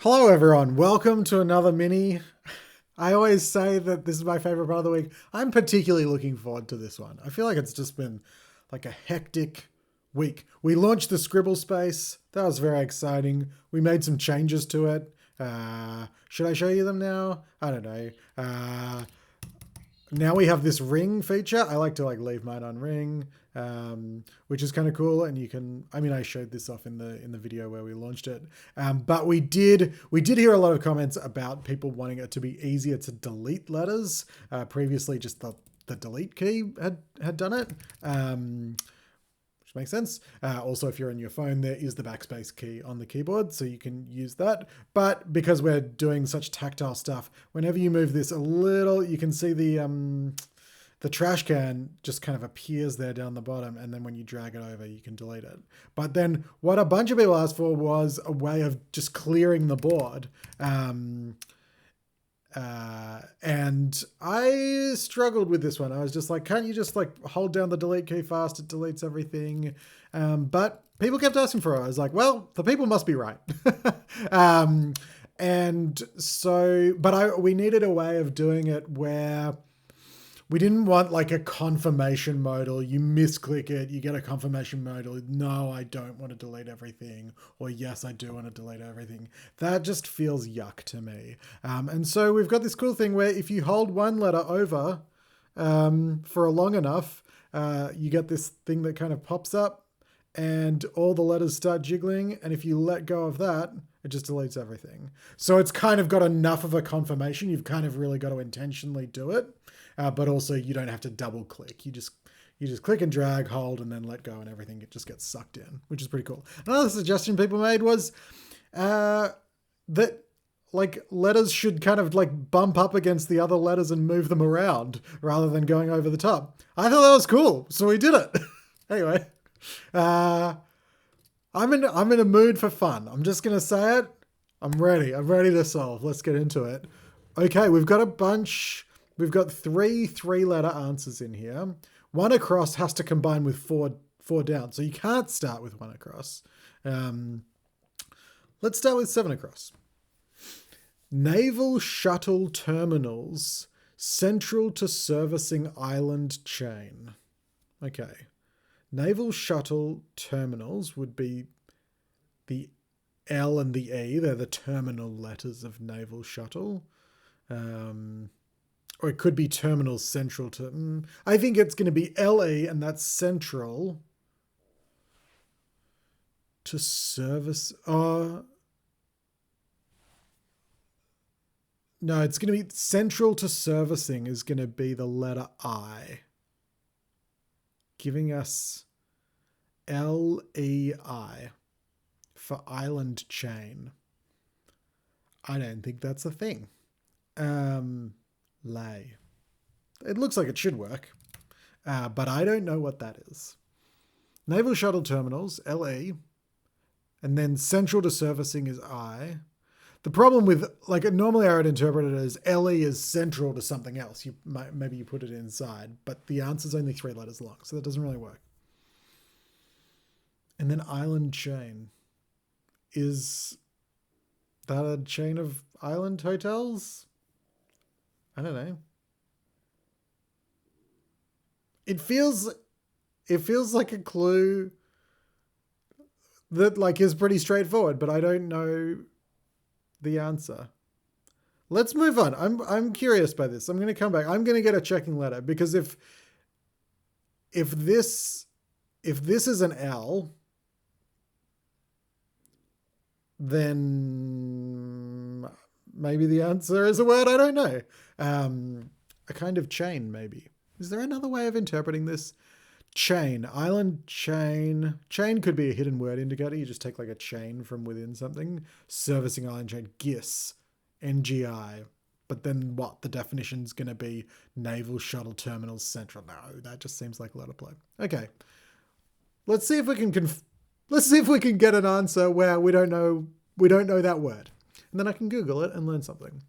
Hello, everyone. Welcome to another mini. I always say that this is my favorite part of the week. I'm particularly looking forward to this one. I feel like it's just been like a hectic week. We launched the Scribble space. That was very exciting. We made some changes to it. Should I show you them now? I don't know. Now we have this ring feature. I like to leave mine on ring, which is kind of cool. And you can, I mean, I showed this off in the video where we launched it. But we did hear a lot of comments about people wanting it to be easier to delete letters. Previously, just the delete key had done it. Makes sense. Also, if you're on your phone, there is the backspace key on the keyboard, so you can use that. But because we're doing such tactile stuff, whenever you move this a little, you can see the trash can just kind of appears there down the bottom, and then when you drag it over, you can delete it. But then what a bunch of people asked for was a way of just clearing the board. And I struggled with this one. I was just like, can't you just hold down the delete key fast? It deletes everything. But people kept asking for it. I was like, well, the people must be right. And so, but we needed a way of doing it where we didn't want like a confirmation modal. You misclick it, you get a confirmation modal. No, I don't want to delete everything. Or yes, I do want to delete everything. That just feels yuck to me. And so we've got this cool thing where if you hold one letter over for a long enough, you get this thing that kind of pops up and all the letters start jiggling. And if you let go of that, it just deletes everything. So it's kind of got enough of a confirmation. You've kind of really got to intentionally do it. But also you don't have to double click. You just click and drag, hold, and then let go, and everything it just gets sucked in, which is pretty cool. Another suggestion people made was that letters should kind of bump up against the other letters and move them around rather than going over the top. I thought that was cool, so we did it. Anyway, I'm in a mood for fun. I'm just gonna say it. I'm ready to solve. Let's get into it. Okay, we've got a bunch. We've got three-letter answers in here. One across has to combine with four down, so you can't start with one across. Let's start with 7 across. Naval shuttle terminals central to servicing island chain. Okay. Naval shuttle terminals would be the L and the E. They're the terminal letters of naval shuttle. Or it could be terminal central to... I think it's going to be LE, and that's central to service... no, it's going to be central to servicing is going to be the letter I. Giving us LEI for island chain. I don't think that's a thing. Lay. It looks like it should work, but I don't know what that is. Naval shuttle terminals, LE, and then central to servicing is I. The problem with, normally I would interpret it as LE is central to something else. Maybe you put it inside, but the answer's only 3 letters long, so that doesn't really work. And then island chain. Is that a chain of island hotels? I don't know. It feels like a clue that is pretty straightforward, but I don't know the answer. Let's move on. I'm curious by this. I'm going to come back. I'm going to get a checking letter because if this is an L, then maybe the answer is a word I don't know. A kind of chain, maybe. Is there another way of interpreting this? Chain. Island chain. Chain could be a hidden word indicator. You just take a chain from within something. Servicing island chain. GIS. NGI. But then what? The definition's going to be Naval Shuttle Terminals Central. No, that just seems like letter play. Okay. Let's see if we can get an answer where we don't know that word. And then I can Google it and learn something.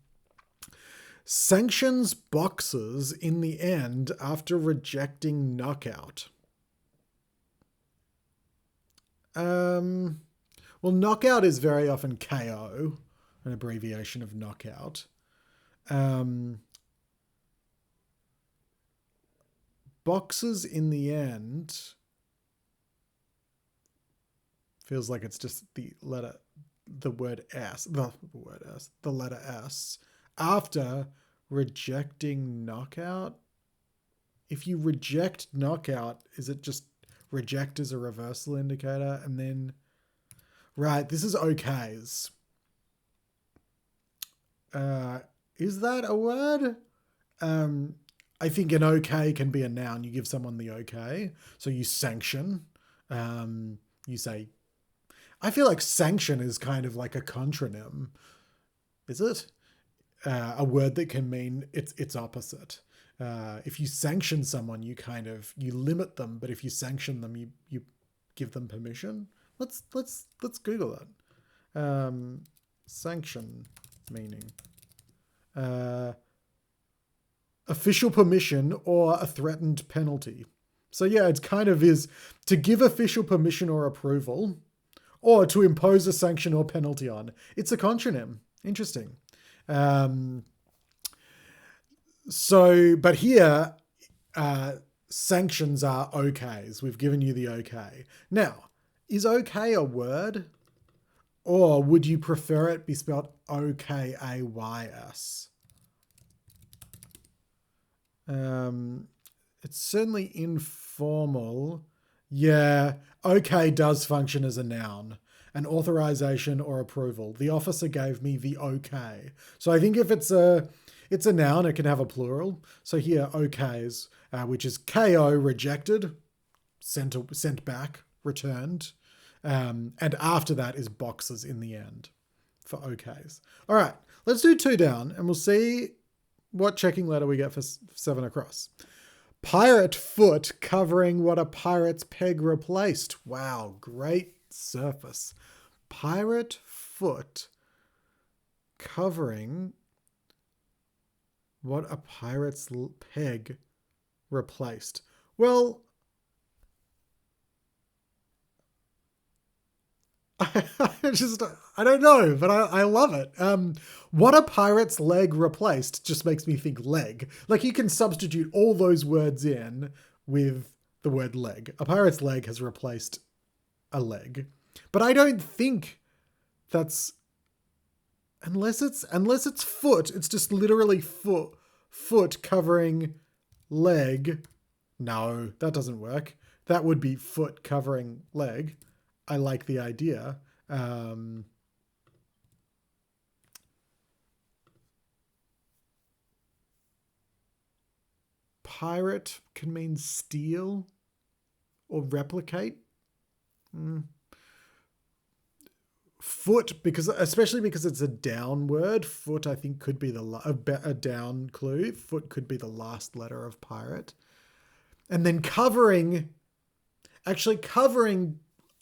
Sanctions boxes in the end after rejecting knockout. Well, knockout is very often KO. an abbreviation of knockout. Boxes in the end feels like it's just the letter S after rejecting knockout. If you reject knockout, is it just reject as a reversal indicator? And then, right, this is okays. Is that a word? I think an okay can be a noun. You give someone the okay. So you sanction. You say, I feel like sanction is kind of like a contronym. Is it? A word that can mean its opposite. If you sanction someone, you limit them, but if you sanction them, you give them permission. Let's Google that. Sanction meaning. Official permission or a threatened penalty. So yeah, it kind of is to give official permission or approval, or to impose a sanction or penalty on. It's a contronym. Interesting. But here, sanctions are okays. We've given you the okay. Now, is okay a word? Or would you prefer it be spelled O-K-A-Y-S? It's certainly informal. Yeah, okay does function as a noun. An authorization or approval. The officer gave me the okay. So I think if it's a noun, it can have a plural. So here, okays, which is KO, rejected, sent back, returned. And after that is boxes in the end for okays. All right, let's do 2 down and we'll see what checking letter we get for 7 across. Pirate foot covering what a pirate's peg replaced. Wow, great surface. Pirate foot covering what a pirate's peg replaced. Well, I don't know, but I love it. What a pirate's leg replaced just makes me think leg. Like you can substitute all those words in with the word leg. A pirate's leg has replaced a leg. But I don't think that's, unless it's foot, it's just literally foot covering leg. No, that doesn't work. That would be foot covering leg. I like the idea. Pirate can mean steal or replicate. Foot, especially because it's a down word. Foot, I think, could be a down clue. Foot could be the last letter of pirate. And then covering,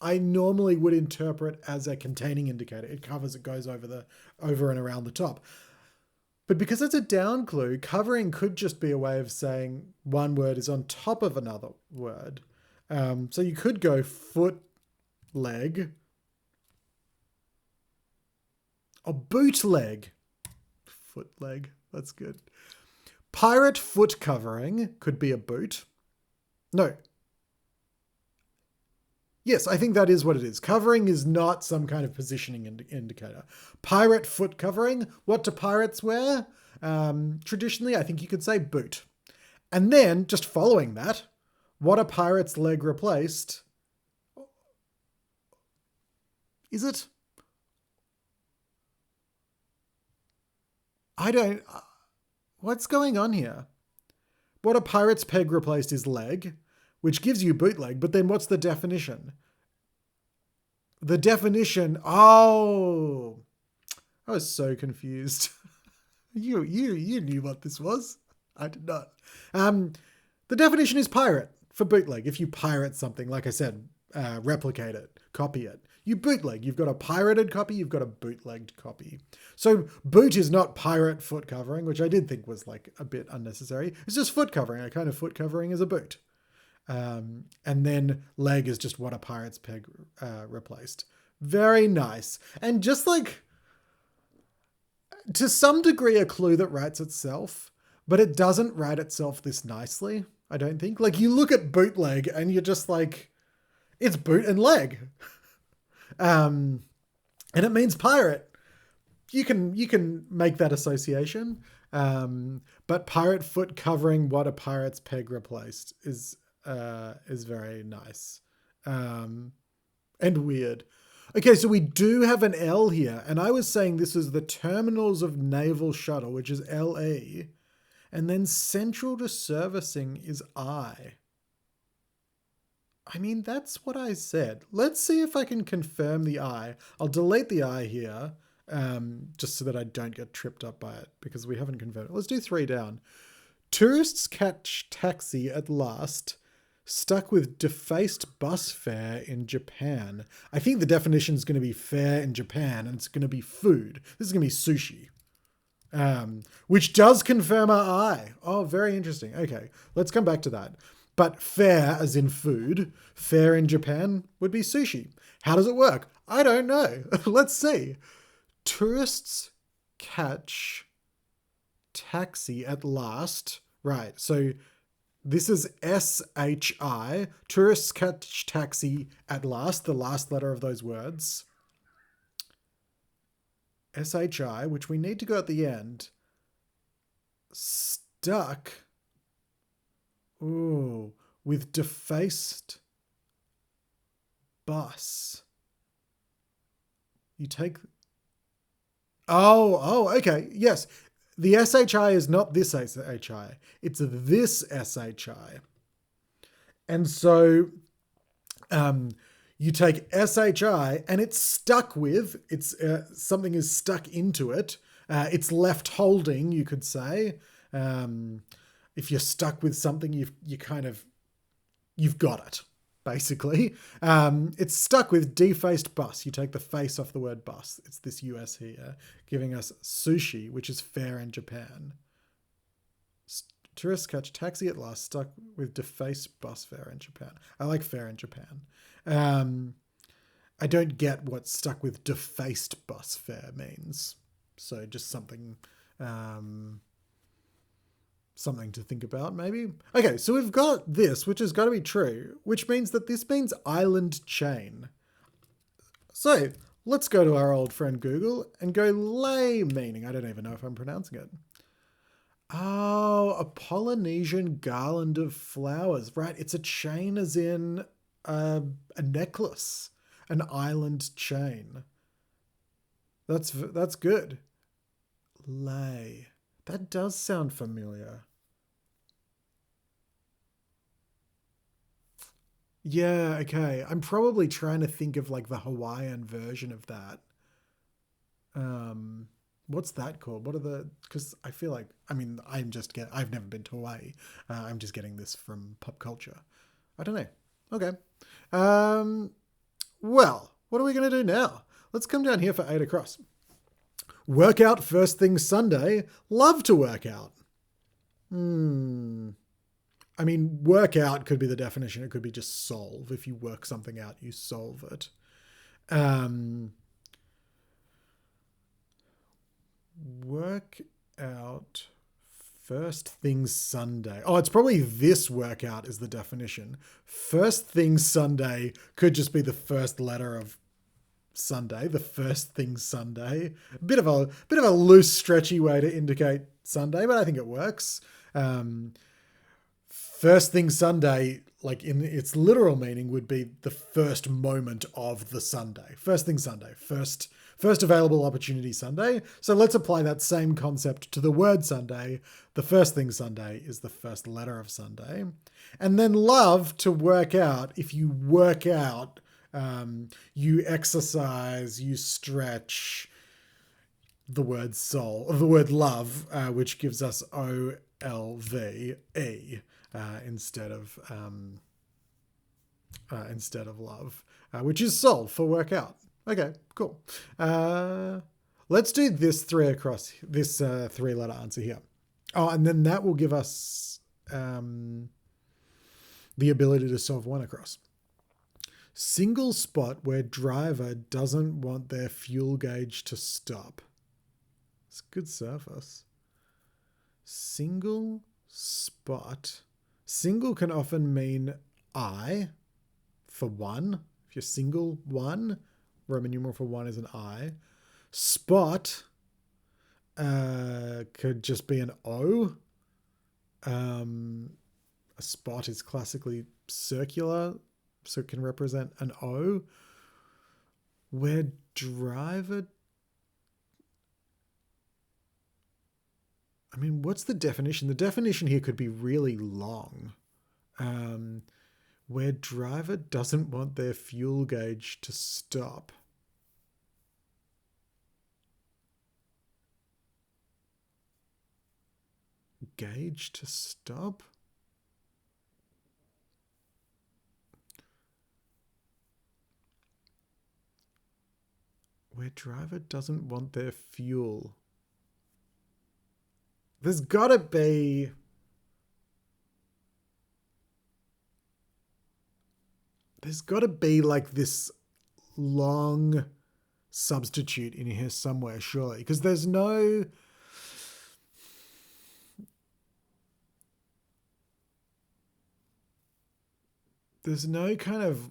I normally would interpret as a containing indicator. It covers, it goes over and around the top. But because it's a down clue, covering could just be a way of saying one word is on top of another word. So you could go foot, leg, or bootleg. Foot, leg, that's good. Pirate foot covering could be a boot. No. Yes, I think that is what it is. Covering is not some kind of positioning indicator. Pirate foot covering. What do pirates wear? Traditionally, I think you could say boot. And then, just following that, what a pirate's leg replaced? Is it? What's going on here? What a pirate's peg replaced is leg, which gives you bootleg, but then what's the definition? The definition, I was so confused. You knew what this was. I did not. The definition is pirate for bootleg. If you pirate something, like I said, replicate it, copy it. You bootleg. You've got a pirated copy, you've got a bootlegged copy. So boot is not pirate foot covering, which I did think was like a bit unnecessary. It's just foot covering. A kind of foot covering is a boot. And then leg is just what a pirate's peg replaced. Very nice. And just like, to some degree a clue that writes itself, but it doesn't write itself this nicely, I don't think. Like, you look at bootleg and you're just like, it's boot and leg. And it means pirate. You can make that association. But pirate foot covering what a pirate's peg replaced is very nice. And weird. Okay, so we do have an L here, and I was saying this is the terminals of naval shuttle, which is LE, and then central to servicing is I. I mean, that's what I said. Let's see if I can confirm the I. I'll delete the I here, just so that I don't get tripped up by it, because we haven't confirmed it. Let's do 3 down. Tourists catch taxi at last, stuck with defaced bus fare in Japan. I think the definition is going to be fare in Japan, and it's going to be food. This is going to be sushi. Which does confirm our I. Oh, very interesting. Okay, let's come back to that. But fare, as in food, fare in Japan would be sushi. How does it work? I don't know. Let's see. Tourists catch taxi at last. Right, so this is SHI. Tourists catch taxi at last, the last letter of those words. SHI, which we need to go at the end. Stuck. Ooh, with defaced bus. You take... Oh, okay, yes. The SHI is not this SHI. It's this SHI. And so you take SHI and it's stuck with, it's something is stuck into it. It's left holding, you could say. If you're stuck with something, you've got it, basically. It's stuck with defaced bus. You take the face off the word bus. It's this US here, giving us sushi, which is fare in Japan. Tourists catch taxi at last, stuck with defaced bus fare in Japan. I like fare in Japan. I don't get what stuck with defaced bus fare means. So just something... something to think about, maybe. Okay, so we've got this, which has got to be true, which means that this means island chain. So let's go to our old friend Google and go lei meaning. I don't even know if I'm pronouncing it. Oh, a Polynesian garland of flowers. Right, it's a chain as in a necklace, an island chain. That's good. Lei. That does sound familiar. Yeah, okay. I'm probably trying to think of like the Hawaiian version of that. What's that called? What are the... Because I feel like... I mean, I've never been to Hawaii. I'm just getting this from pop culture. I don't know. Okay. Well, what are we going to do now? Let's come down here for 8 across. Workout first thing Sunday. Love to work out. I mean, workout could be the definition. It could be just solve. If you work something out, you solve it. Work out first thing Sunday. Oh, it's probably this workout is the definition. First thing Sunday could just be the first letter of Sunday, the first thing Sunday. A bit of a loose, stretchy way to indicate Sunday, but I think it works. First thing Sunday, like in its literal meaning, would be the first moment of the Sunday. First thing Sunday, first available opportunity Sunday. So let's apply that same concept to the word Sunday. The first thing Sunday is the first letter of Sunday. And then love to work out. If you work out, you exercise, you stretch. The word soul, the word love, which gives us OLVE instead of love, which is soul for workout. Okay, cool. Let's do this 3 across, this 3-letter answer here. Oh, and then that will give us the ability to solve 1 across. Single spot where driver doesn't want their fuel gauge to stop. It's a good surface. Single spot. Single can often mean I for one. If you're single, one. Roman numeral for one is an I. Spot could just be an O. A spot is classically circular, so it can represent an O. Where driver... I mean, what's the definition? The definition here could be really long. Where driver doesn't want their fuel gauge to stop. Gauge to stop? Where driver doesn't want their fuel. There's gotta be... There's gotta be like this long substitute in here somewhere, surely. Because there's no... There's no kind of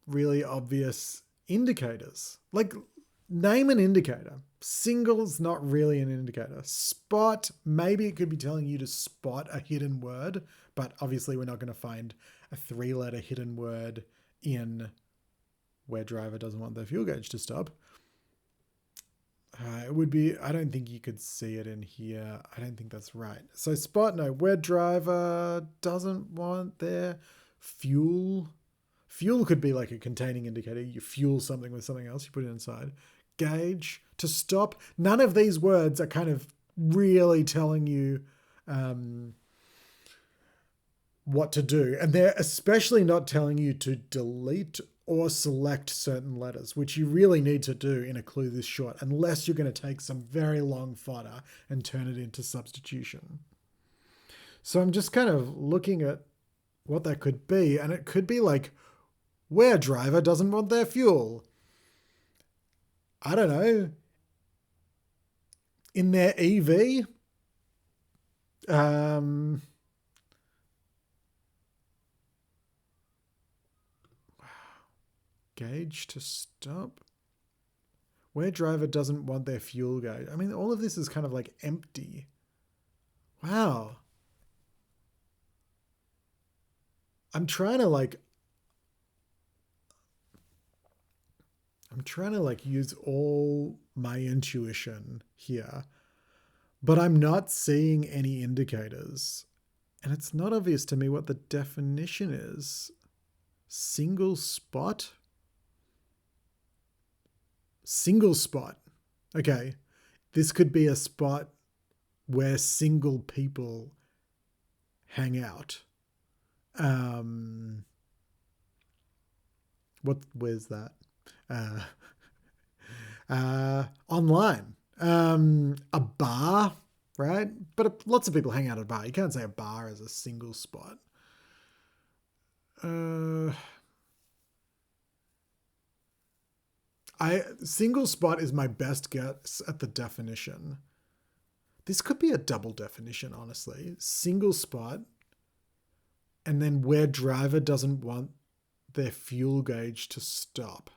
really obvious indicators. Like, name an indicator. Single's not really an indicator. Spot, maybe it could be telling you to spot a hidden word, but obviously we're not going to find a 3-letter hidden word in where driver doesn't want their fuel gauge to stop. It would be, I don't think you could see it in here. I don't think that's right. So spot, no. Where driver doesn't want their fuel. Fuel could be like a containing indicator. You fuel something with something else, you put it inside. Gauge, to stop. None of these words are kind of really telling you what to do. And they're especially not telling you to delete or select certain letters, which you really need to do in a clue this short, unless you're going to take some very long fodder and turn it into substitution. So I'm just kind of looking at what that could be, and it could be like, where driver doesn't want their fuel. I don't know. In their EV. Gauge to stop. Where driver doesn't want their fuel gauge. I mean, all of this is kind of like empty. Wow. I'm trying to use all my intuition here, but I'm not seeing any indicators. And it's not obvious to me what the definition is. Single spot? Single spot. Okay. This could be a spot where single people hang out. Where's that? Online. A bar, right? But lots of people hang out at a bar. You can't say a bar is a single spot. Single spot is my best guess at the definition. This could be a double definition, honestly. Single spot, and then where driver doesn't want their fuel gauge to stop.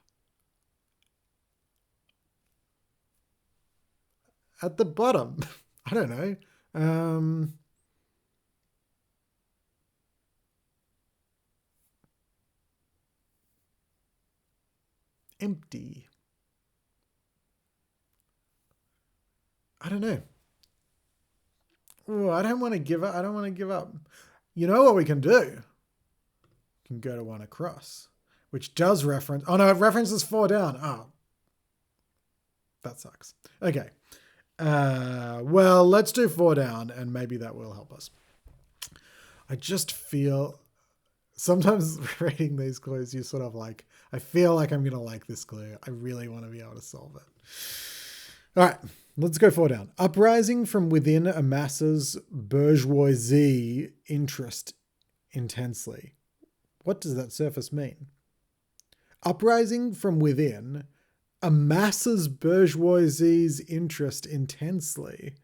At the bottom. I don't know. Empty. I don't know. Oh, I don't want to give up. I don't want to give up. You know what we can do? We can go to one across, which does reference... Oh, no, it references 4 down. Oh. That sucks. Okay. Well, let's do 4 down, and maybe that will help us. I just feel... Sometimes reading these clues, you sort of like... I feel like I'm going to like this clue. I really want to be able to solve it. All right. Let's go 4 down. Uprising from within amasses bourgeoisie interest intensely. What does that surface mean? Uprising from within amasses bourgeoisie's interest intensely.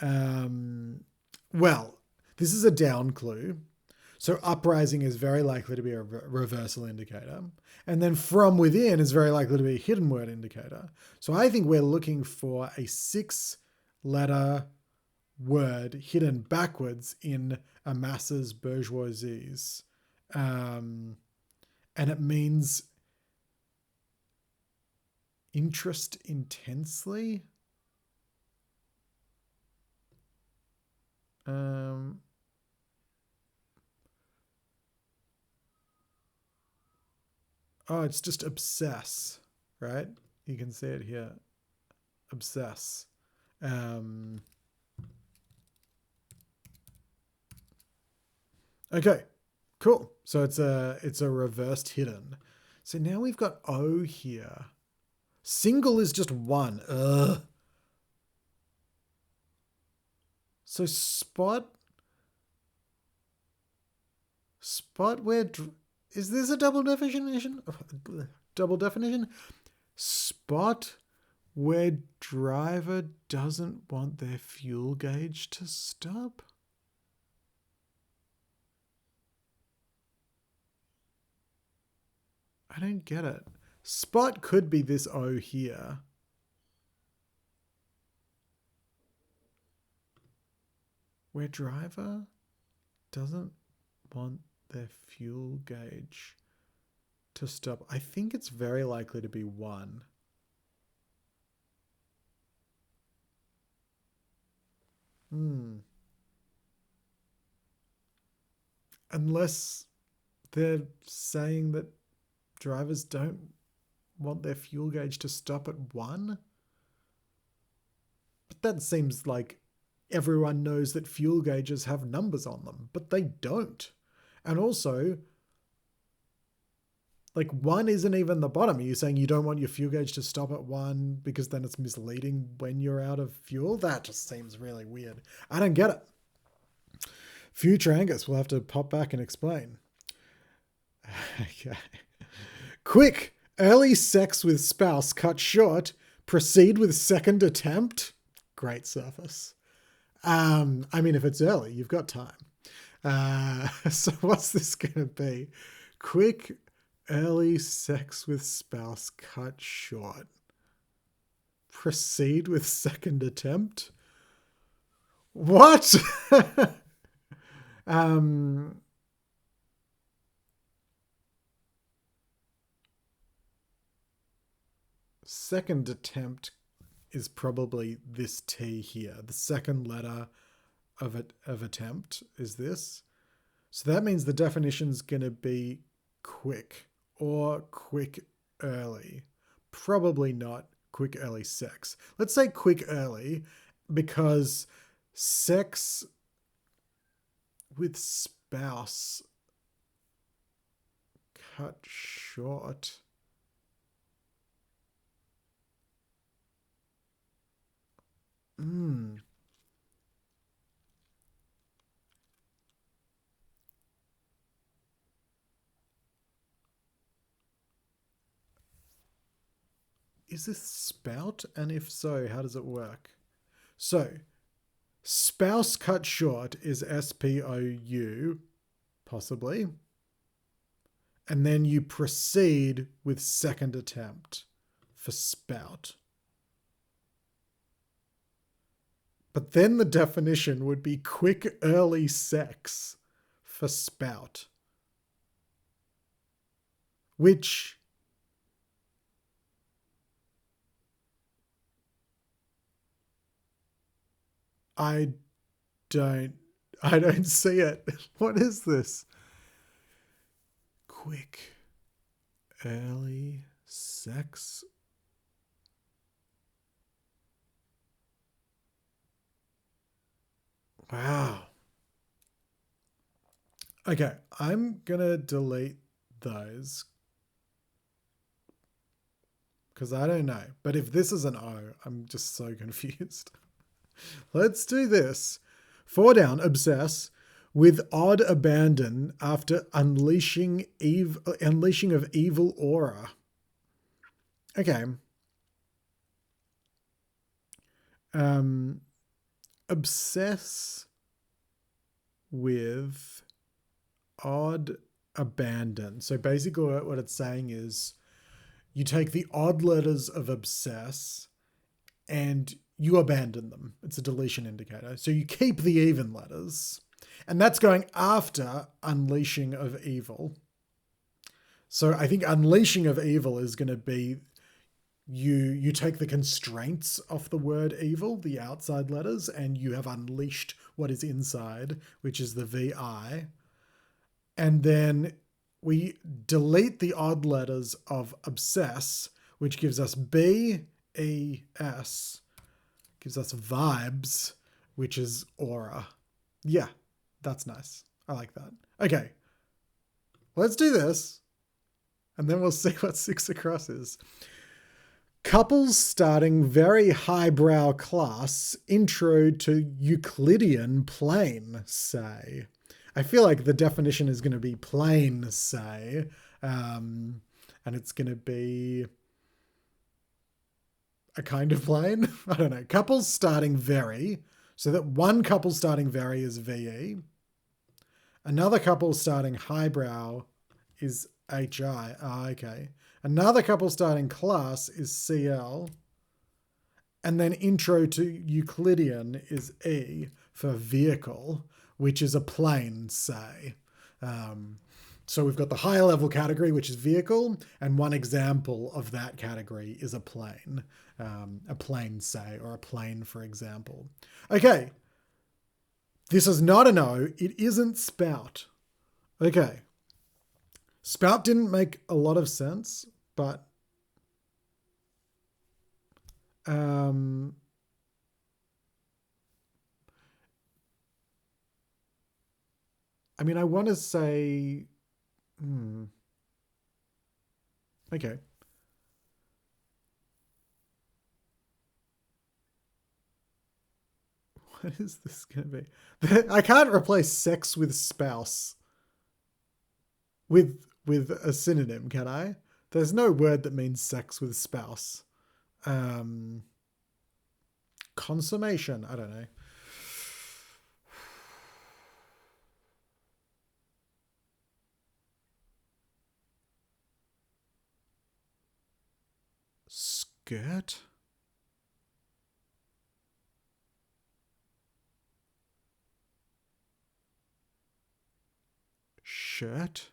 Well, this is a down clue. So uprising is very likely to be a reversal indicator. And then from within is very likely to be a hidden word indicator. So I think we're looking for a 6-letter word hidden backwards in amasses bourgeoisie's. And it means interest intensely. Oh, it's just obsess, right? You can see it here. Obsess. Okay, cool. So it's a reversed hidden. So now we've got O here. Single is just 1. Ugh. So spot where... Is this a double definition? Double definition? Spot where driver doesn't want their fuel gauge to stop? I don't get it. Spot could be this O here. Where driver doesn't want their fuel gauge to stop. I think it's very likely to be 1. Unless they're saying that drivers don't want their fuel gauge to stop at 1. But that seems like everyone knows that fuel gauges have numbers on them, but they don't. And also, like 1 isn't even the bottom. Are you saying you don't want your fuel gauge to stop at 1 because then it's misleading when you're out of fuel? That just seems really weird. I don't get it. Future Angus will have to pop back and explain. Okay. Quick, early sex with spouse cut short. Proceed with second attempt. Great surface. I mean, if it's early, you've got time. So what's this going to be? Quick, early sex with spouse cut short. Proceed with second attempt. What? Second attempt is probably this T here. The second letter of attempt is this. So that means the definition is going to be quick or quick early. Probably not quick early sex. Let's say quick early because sex with spouse cut short. Is this spout? And if so, how does it work? So, spouse cut short is SPOU, possibly. And then you proceed with second attempt for spout. But then the definition would be quick early sex for spout. Which I don't see it. What is this? Quick early sex. Wow. Okay, I'm gonna delete those because I don't know. But if this is an O, I'm just so confused. Let's do this. 4 down, obsess, with odd abandon after unleashing of evil aura. Okay, Obsess with odd abandon. So basically what it's saying is you take the odd letters of obsess and you abandon them. It's a deletion indicator. So you keep the even letters, and that's going after unleashing of evil. So I think unleashing of evil is going to be you take the constraints off the word evil, the outside letters, and you have unleashed what is inside, which is the VI. And then we delete the odd letters of obsess, which gives us BES, gives us vibes, which is aura. Yeah, that's nice. I like that. Okay, let's do this, and then we'll see what 6 across is. Couples starting very highbrow class, intro to Euclidean plane, say. I feel like the definition is going to be plane, say, and it's going to be a kind of plane. I don't know. Couples starting very, so that one couple starting very is VE. Another couple starting highbrow is HI. Okay. Another couple starting class is CL. And then intro to Euclidean is E for vehicle, which is a plane, say. So we've got the higher level category, which is vehicle, and one example of that category is a plane, say, or a plane, for example. Okay. This is not a no. It isn't spout. Okay. Spout didn't make a lot of sense, but I mean, I want to say, okay. What is this going to be? I can't replace sex with spouse with a synonym, can I? There's no word that means sex with spouse. Consummation, I don't know. Skirt? Shirt?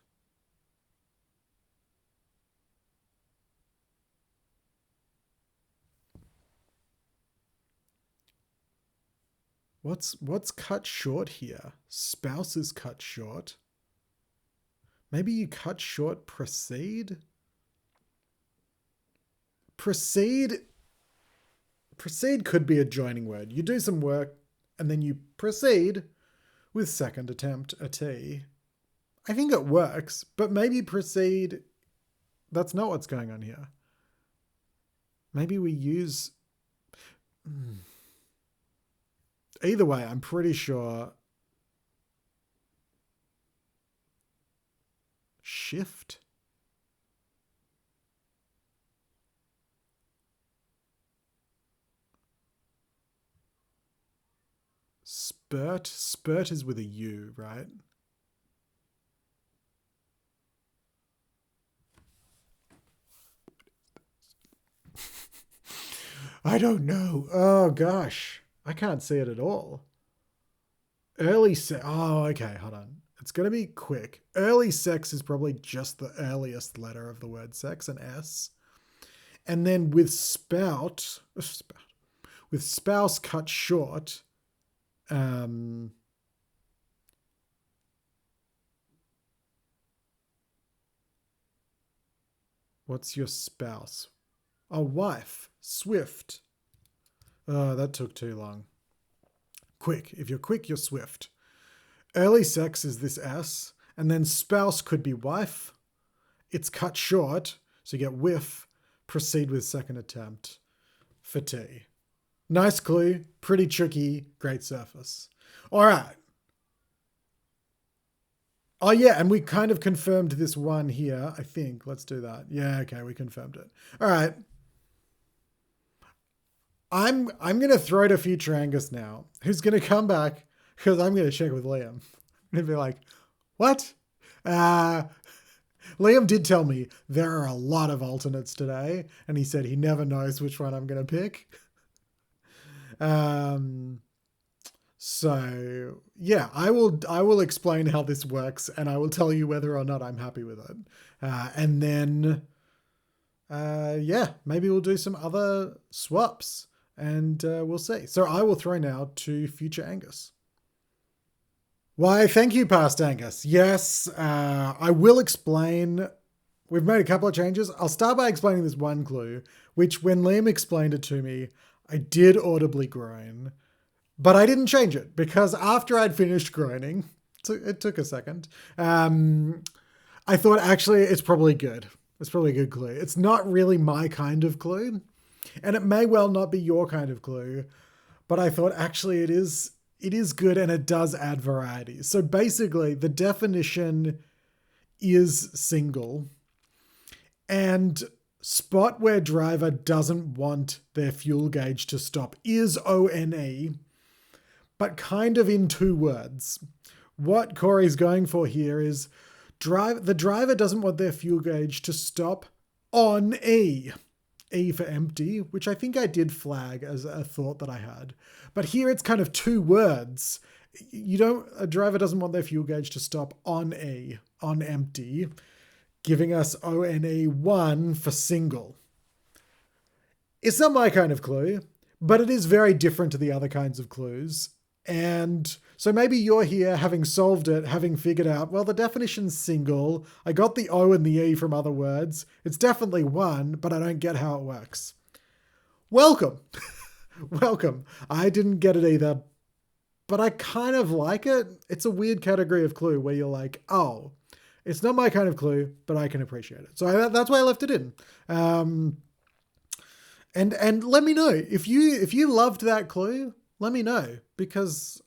What's cut short here? Spouse is cut short. Maybe you cut short proceed? Proceed could be a joining word. You do some work and then you proceed with second attempt a T. I think it works, but maybe proceed, that's not what's going on here. Maybe we use... Either way, I'm pretty sure shift. Spurt. Spurt is with a U, right? I don't know. Oh, gosh. I can't see it at all. Early sex. Oh, okay. Hold on. It's going to be quick. Early sex is probably just the earliest letter of the word sex, an S. And then with spout, with spouse cut short, what's your spouse? A wife. Swift. Oh, that took too long. Quick. If you're quick, you're swift. Early sex is this S, and then spouse could be wife. It's cut short, so you get whiff. Proceed with second attempt for T. Nice clue. Pretty tricky. Great surface. All right. Oh, yeah, and we kind of confirmed this one here, I think. Let's do that. Yeah, okay, we confirmed it. All right. I'm gonna throw to future Angus now, who's gonna come back because I'm gonna check with Liam. I'm gonna be like, what? Liam did tell me there are a lot of alternates today, and he said he never knows which one I'm gonna pick. So yeah, I will explain how this works, and I will tell you whether or not I'm happy with it. And then yeah, maybe we'll do some other swaps, and we'll see. So I will throw now to future Angus. Why, thank you, past Angus. Yes, I will explain. We've made a couple of changes. I'll start by explaining this one clue, which when Liam explained it to me, I did audibly groan. But I didn't change it because after I'd finished groaning, it took a second, I thought actually it's probably good. It's probably a good clue. It's not really my kind of clue, and it may well not be your kind of clue, but I thought actually it is good and it does add variety. So basically the definition is single, and spot where driver doesn't want their fuel gauge to stop is ONE, but kind of in two words. What Corey's going for here is the driver doesn't want their fuel gauge to stop on E. E for empty, which I think I did flag as a thought that I had. But here it's kind of two words. A driver doesn't want their fuel gauge to stop on E, on empty, giving us ONE1 for single. It's not my kind of clue, but it is very different to the other kinds of clues. And so maybe you're here having solved it, having figured out, well, the definition's single. I got the O and the E from other words. It's definitely one, but I don't get how it works. Welcome. Welcome. I didn't get it either, but I kind of like it. It's a weird category of clue where you're like, oh, it's not my kind of clue, but I can appreciate it. So that's why I left it in. And let me know if you loved that clue. Let me know, because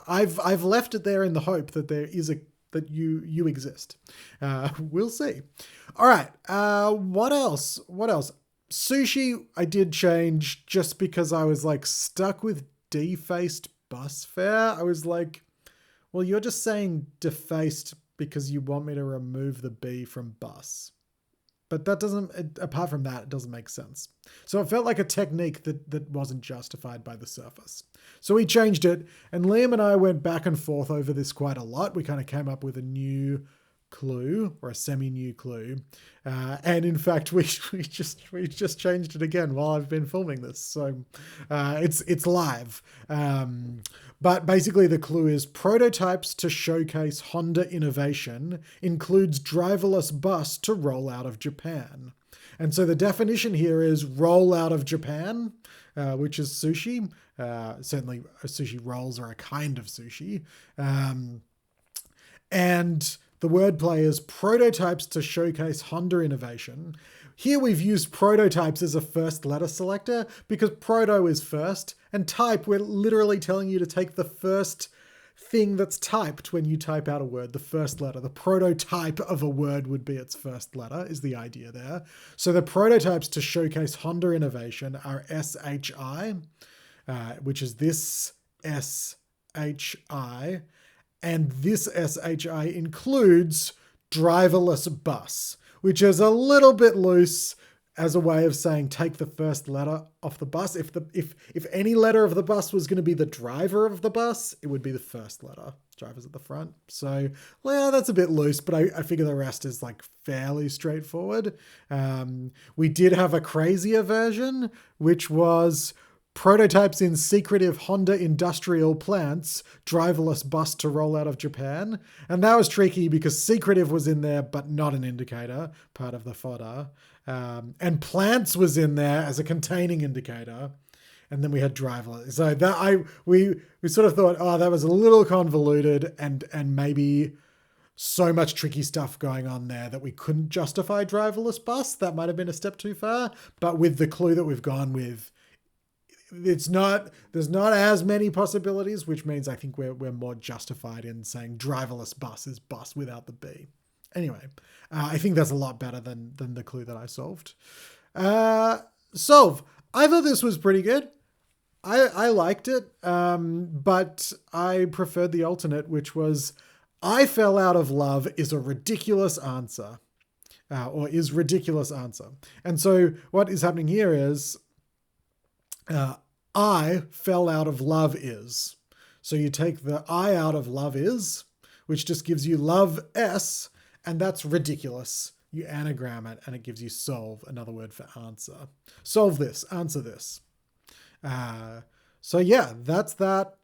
I've left it there in the hope that there is that you exist. We'll see. All right. What else? Sushi I did change just because I was like stuck with defaced bus fare. I was like, well, you're just saying defaced because you want me to remove the B from bus. But that apart from that, it doesn't make sense. So it felt like a technique that wasn't justified by the surface. So we changed it, and Liam and I went back and forth over this quite a lot. We kind of came up with a new clue, or a semi-new clue. And in fact, we just changed it again while I've been filming this. So it's live. But basically the clue is prototypes to showcase Honda innovation includes driverless bus to roll out of Japan. And so the definition here is roll out of Japan, which is sushi. Certainly sushi rolls are a kind of sushi. And the wordplay is prototypes to showcase Honda innovation. Here we've used prototypes as a first letter selector because proto is first, and type, we're literally telling you to take the first thing that's typed when you type out a word, the first letter. The prototype of a word would be its first letter, is the idea there. So the prototypes to showcase Honda innovation are SHI, which is this SHI. And this SHI includes driverless bus, which is a little bit loose as a way of saying take the first letter off the bus. If any letter of the bus was going to be the driver of the bus, it would be the first letter. Driver's at the front. So, well, that's a bit loose, but I figure the rest is like fairly straightforward. We did have a crazier version, which was prototypes in secretive Honda industrial plants, driverless bus to roll out of Japan. And that was tricky because secretive was in there, but not an indicator, part of the fodder. And plants was in there as a containing indicator. And then we had driverless. So that we sort of thought, oh, that was a little convoluted and maybe so much tricky stuff going on there that we couldn't justify driverless bus. That might have been a step too far. But with the clue that we've gone with, there's not as many possibilities, which means I think we're more justified in saying driverless bus is bus without the B. Anyway, I think that's a lot better than the clue that I solved. I thought this was pretty good. I liked it, but I preferred the alternate, which was I fell out of love is a ridiculous answer, or is ridiculous answer. And so what is happening here is I fell out of love is. So you take the I out of love is, which just gives you love S, and that's ridiculous. You anagram it and it gives you solve, another word for answer. Solve this, answer this. So yeah, that's that.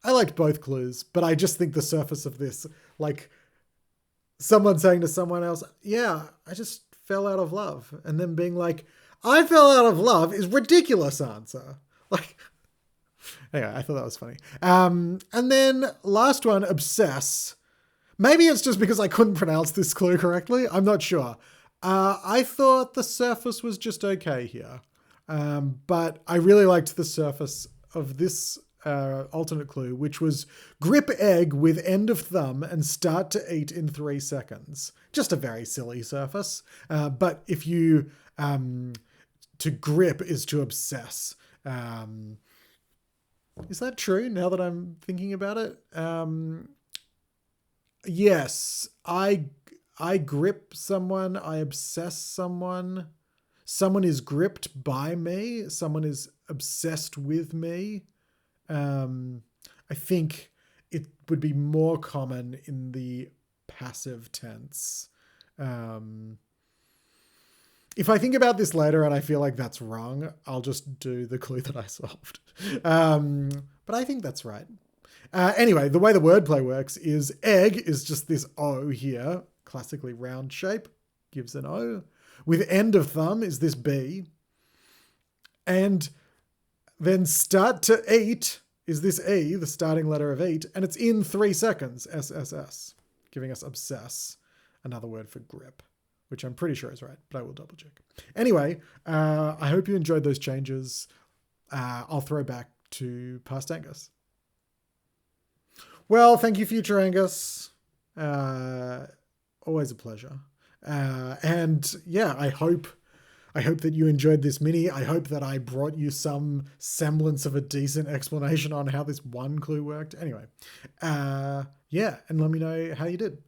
I liked both clues, but I just think the surface of this, like someone saying to someone else, yeah, I just fell out of love. And then being like, I fell out of love is ridiculous answer. Like, anyway, I thought that was funny. And then last one, obsess. Maybe it's just because I couldn't pronounce this clue correctly. I'm not sure. I thought the surface was just okay here. But I really liked the surface of this alternate clue, which was grip egg with end of thumb and start to eat in 3 seconds. Just a very silly surface. But if you... to grip is to obsess. Is that true now that I'm thinking about it? Yes, I grip someone, I obsess someone. Someone is gripped by me, someone is obsessed with me. I think it would be more common in the passive tense. If I think about this later and I feel like that's wrong, I'll just do the clue that I solved. But I think that's right. Anyway, the way the wordplay works is egg is just this O here, classically round shape, gives an O. With end of thumb is this B. And then start to eat is this E, the starting letter of eat, and it's in 3 seconds, SSS, giving us obsess, another word for grip, which I'm pretty sure is right, but I will double check. Anyway, I hope you enjoyed those changes. I'll throw back to past Angus. Well, thank you, future Angus. Always a pleasure. And yeah, I hope that you enjoyed this mini. I hope that I brought you some semblance of a decent explanation on how this one clue worked. Anyway, yeah, and let me know how you did.